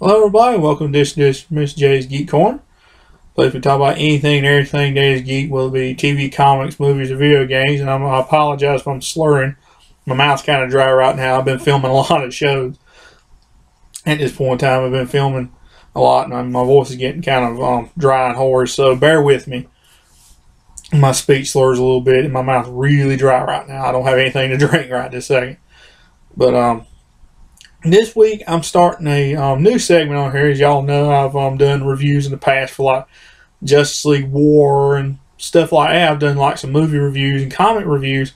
Hello everybody, welcome to this Miss J's Geek Corner. Place we talk about anything and everything that is geek, whether it be TV, comics, movies, or video games. And I apologize if I'm slurring. My mouth's kind of dry right now. I've been filming a lot of shows. At this point in time, I've been filming a lot, and my voice is getting kind of dry and hoarse, so bear with me. My speech slurs a little bit, and my mouth's really dry right now. I don't have anything to drink right this second. But this week, I'm starting a new segment on here. As y'all know, I've done reviews in the past for like Justice League War and stuff like that. I've done like some movie reviews and comic reviews.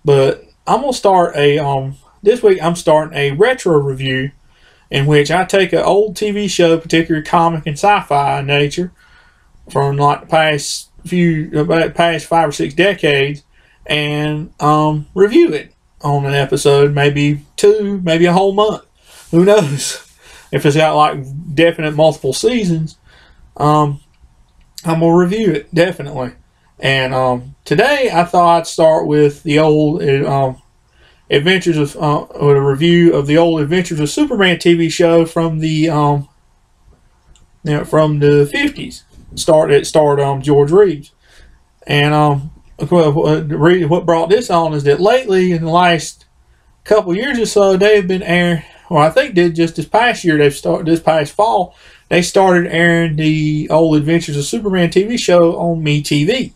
But I'm going to start this week I'm starting a retro review in which I take an old TV show, particularly comic and sci-fi in nature, from like the past 5 or 6 decades, and review it on an episode, maybe 2, maybe a whole month. Who knows? If it's got like definite multiple seasons, I'm gonna review it definitely. And today I thought I'd start with the old Adventures of with a review of the old Adventures of Superman TV show from the from the 50s. It starred George Reeves. And what brought this on is that lately, in the last couple years or so, they've been airing. Well, I think just this past year, this past fall, they started airing the old Adventures of Superman TV show on MeTV,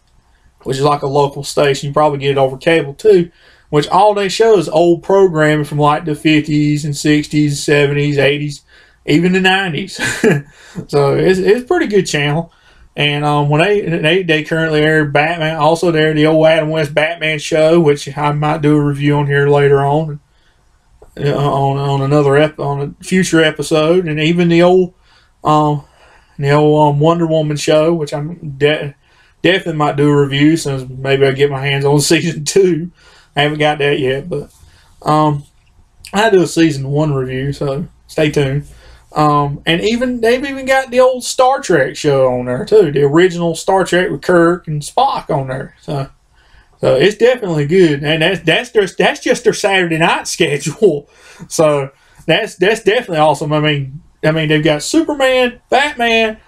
which is like a local station. You probably get it over cable too, which all they show is old programming from like the 50s and 60s, 70s, 80s, even the 90s. So it's a pretty good channel. And when they currently air Batman, also they're the old Adam West Batman show, which I might do a review on here later on. On a future episode, and even the old Wonder Woman show, which I'm definitely might do a review since maybe I get my hands on season 2. I haven't got that yet, but I do a season 1 review, so stay tuned. And they've even got the old Star Trek show on there too, the original Star Trek with Kirk and Spock on there. So it's definitely good, and that's just their Saturday night schedule. So that's definitely awesome. I mean they've got Superman, Batman,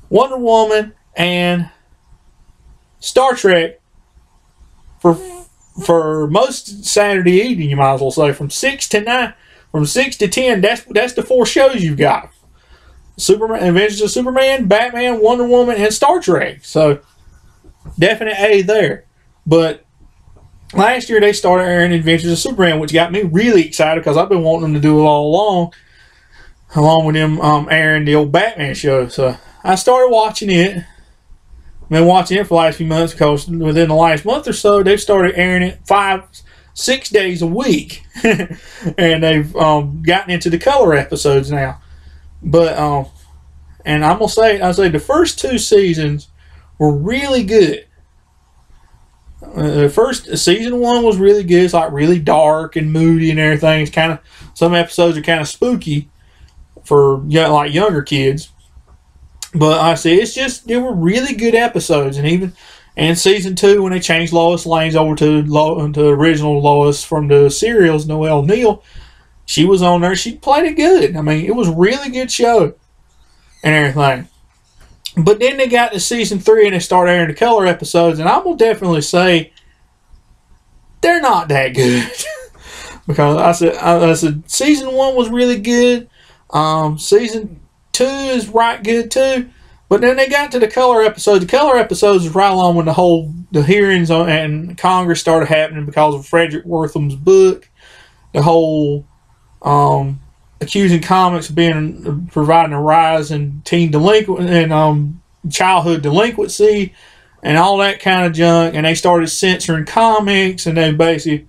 Wonder Woman, and Star Trek for most Saturday evening. You might as well say from 6 to 9, from 6 to 10. That's the 4 shows you've got: Superman, Adventures of Superman, Batman, Wonder Woman, and Star Trek. So definite A there, but. Last year they started airing Adventures of Superman, which got me really excited because I've been wanting them to do it all along with them airing the old Batman show. So I started watching it. I've been watching it for the last few months because within the last month or so they've started airing it 5-6 days a week, and they've gotten into the color episodes now. But and I'm gonna say the first 2 seasons were really good. The first season 1 was really good. It's like really dark and moody and everything. It's kind of, some episodes are kind of spooky for younger kids. But I see, they were really good episodes. And season 2, when they changed Lois Lane's over to original Lois from the serials, Noelle Neal, she was on there. She played it good. I mean, it was a really good show and everything. But then they got to season 3 and they started airing the color episodes, and I'm going to definitely say they're not that good. Because I said season 1 was really good. Season 2 is right good too. But then they got to the color episodes. The color episodes is right along when the hearings and Congress started happening because of Frederick Wortham's book. The whole accusing comics of providing a rise in teen delinquent and childhood delinquency and all that kind of junk, and they started censoring comics, and they basically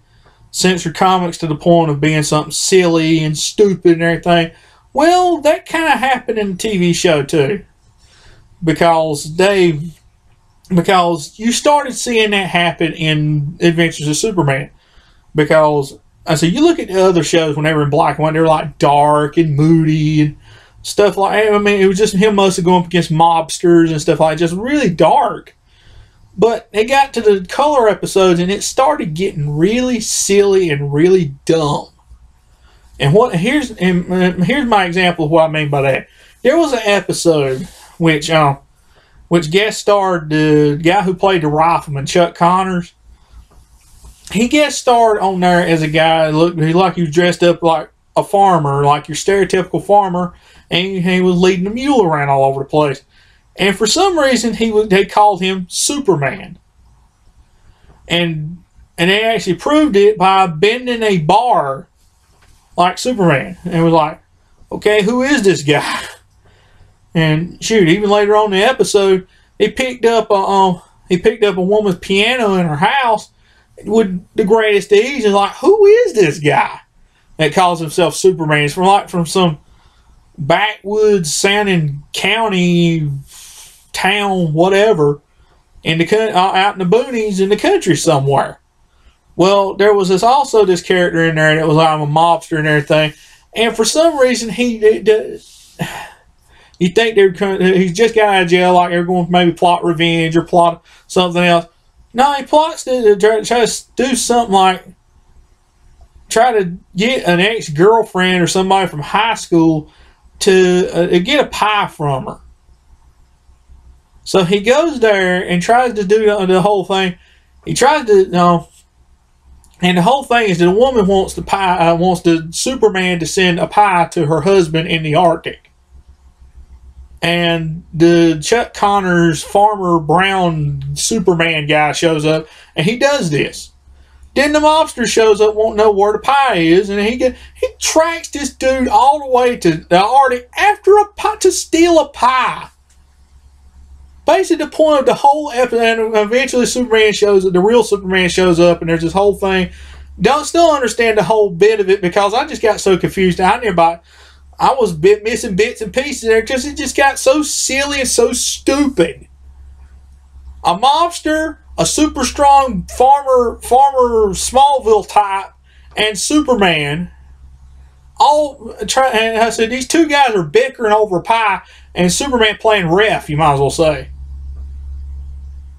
censored comics to the point of being something silly and stupid and everything. Well, that kind of happened in the TV show too, because you started seeing that happen in Adventures of Superman. Because you look at the other shows when they were in black and white, they were like dark and moody and stuff like that. I mean, it was just him mostly going up against mobsters and stuff like that, just really dark. But they got to the color episodes and it started getting really silly and really dumb. And here's my example of what I mean by that. There was an episode which guest starred the guy who played the rifleman, Chuck Connors. He guest starred on there as a guy like he was dressed up like a farmer, like your stereotypical farmer, and he was leading a mule around all over the place. And for some reason, they called him Superman. And they actually proved it by bending a bar like Superman. And it was like, okay, who is this guy? And shoot, even later on in the episode, he picked up a woman's piano in her house with the greatest ease. And like, who is this guy that calls himself Superman? It's from some backwoods sounding county, town, whatever, out in the boonies in the country somewhere. Well, there was this character in there that was like a mobster and everything, and for some reason you think he's just got out of jail, like they're going to maybe plot revenge or plot something else. No, he plots to try to do something like try to get an ex-girlfriend or somebody from high school to get a pie from her. So he goes there and tries to do the whole thing. He tries to, and the whole thing is that a woman wants the Superman to send a pie to her husband in the Arctic. And the Chuck Connors farmer brown Superman guy shows up, and he does this. Then the mobster shows up, won't know where the pie is, and he tracks this dude all the way to the Arctic after a pie to steal a pie. Basically, the point of the whole episode, and eventually the real Superman shows up, and there's this whole thing. Don't still understand the whole bit of it because I just got so confused. I was missing bits and pieces there because it just got so silly and so stupid. A mobster, a super strong farmer Smallville type, and Superman. And I said these two guys are bickering over a pie, and Superman playing ref, you might as well say.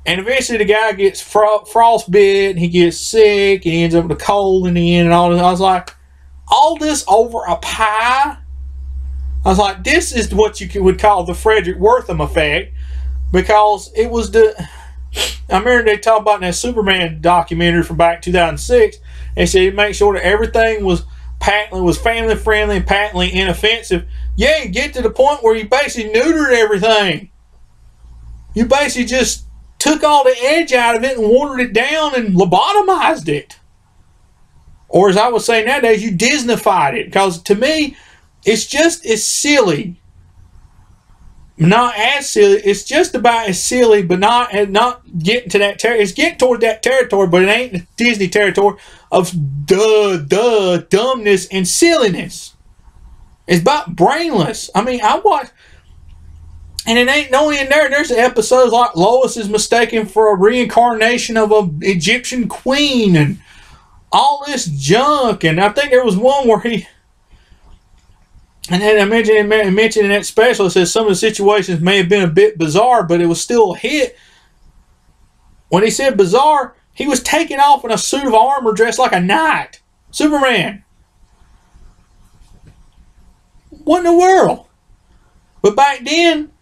And eventually the guy gets frostbit, and he gets sick, and he ends up with a cold in the end, and all this. I was like, all this over a pie? I was like, this is what you would call the Frederick Wortham effect, because it was I remember they talked about in that Superman documentary from back 2006. They said it made sure that everything was family friendly and patently inoffensive. Yeah, you get to the point where you basically neutered everything. You basically just took all the edge out of it and watered it down and lobotomized it. Or as I would say nowadays, you Disneyfied it. Because to me, it's silly. Not as silly. It's just about as silly, but not getting to that territory. It's getting toward that territory, but it ain't the Disney territory of dumbness and silliness. It's about brainless. I mean, I watch, and it ain't only in there. There's episodes like Lois is mistaken for a reincarnation of an Egyptian queen and all this junk. And I think there was one where and then I mentioned in that special, it says some of the situations may have been a bit bizarre, but it was still a hit. When he said bizarre, he was taken off in a suit of armor dressed like a knight. Superman. What in the world? But back then,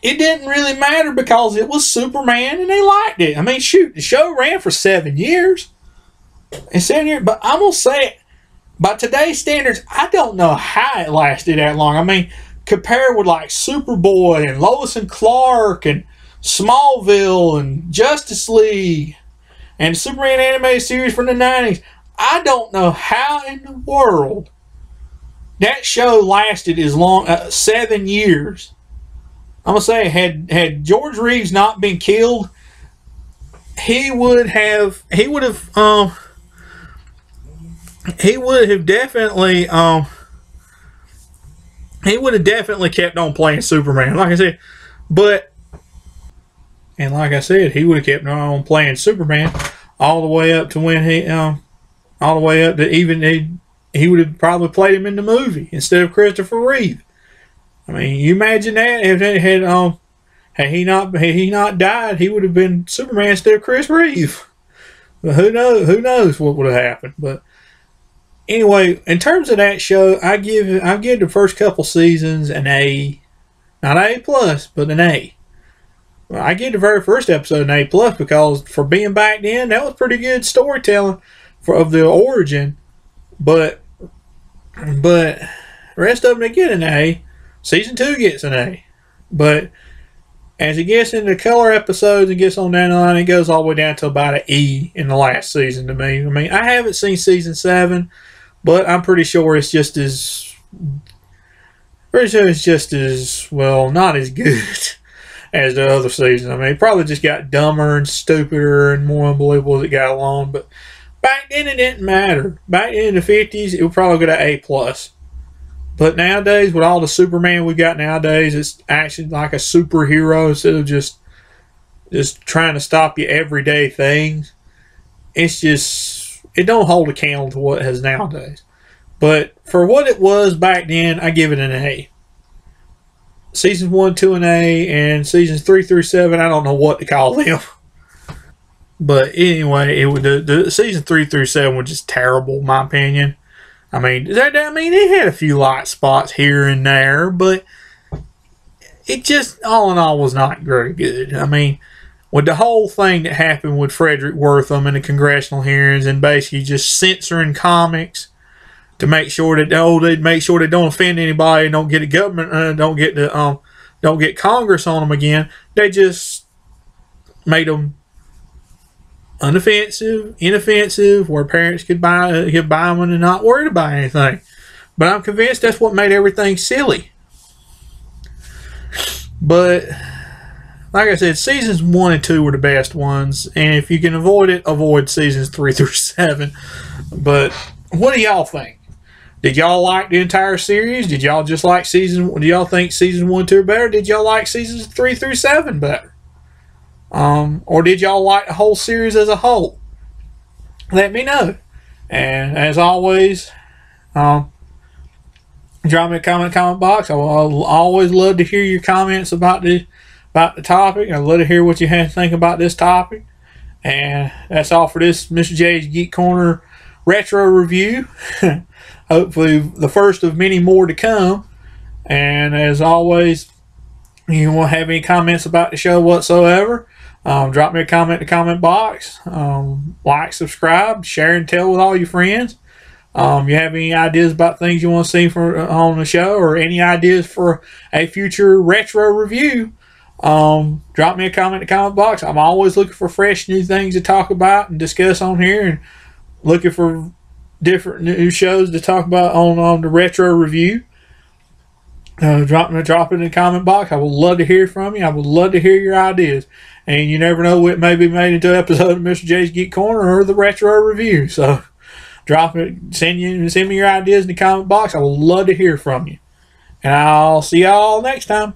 it didn't really matter because it was Superman and they liked it. I mean, shoot, the show ran for 7 years. And 7 years, but I'm going to say it. By today's standards, I don't know how it lasted that long. I mean, compared with like Superboy and Lois and Clark and Smallville and Justice League and Superman animated series from the 90s, I don't know how in the world that show lasted as long, 7 years. I'm going to say, had George Reeves not been killed, he would have definitely kept on playing Superman, like I said. Like I said, he would have kept on playing Superman all the way up to when he would have probably played him in the movie instead of Christopher Reeve. I mean, you imagine that if it had he not died, he would have been Superman instead of Chris Reeve. But who knows what would have happened. But anyway, in terms of that show, I give the first couple seasons an A. Not A plus, but an A. Well, I give the very first episode an A plus because for being back then, that was pretty good storytelling of the origin. But the rest of them, they get an A. Season 2 gets an A. But as it gets into color episodes and gets on down the line, it goes all the way down to about an E in the last season to me. I mean, I haven't seen season 7, but I'm pretty sure it's just as... well, not as good as the other seasons. I mean, it probably just got dumber and stupider and more unbelievable as it got along. But back then, it didn't matter. Back in the 50s, it would probably go to A plus. But nowadays, with all the Superman we got nowadays, it's actually like a superhero instead of just trying to stop your everyday things. It's just, it don't hold a candle to what it has nowadays. But for what it was back then, I give it an A. Seasons 1, 2, and A, and seasons 3 through 7, I don't know what to call them. But anyway, the season 3 through 7 was just terrible, in my opinion. I mean, it had a few light spots here and there, but it just, all in all, was not very good. I mean, with the whole thing that happened with Frederick Wortham and the congressional hearings and basically just censoring comics to make sure that they'd make sure they don't offend anybody and don't get the government, don't get Congress on them again. They just made them inoffensive, where parents could buy them and not worried about anything. But I'm convinced that's what made everything silly. But like I said, seasons 1 and 2 were the best ones, and if you can avoid it, avoid seasons 3 through 7. But what do y'all think? Did y'all like the entire series? Did y'all just like do y'all think season 1, 2 are better? Did y'all like seasons 3 through 7 better? Or did y'all like the whole series as a whole? Let me know. And as always, drop me a comment box. I will always love to hear your comments about the topic. I'd love to hear what you have to think about this topic. And that's all for this Mr. J's Geek Corner retro review. Hopefully the first of many more to come. And as always, if you won't have any comments about the show whatsoever, drop me a comment in the comment box. Like, subscribe, share, and tell with all your friends. You have any ideas about things you want to see on the show, or any ideas for a future retro review, drop me a comment in the comment box. I'm always looking for fresh new things to talk about and discuss on here, and looking for different new shows to talk about on the retro review. Drop it in the comment box. I would love to hear from you. I would love to hear your ideas. And you never know what may be made into an episode of Mr. J's Geek Corner or the retro review. So drop it, send me your ideas in the comment box. I would love to hear from you. And I'll see y'all next time.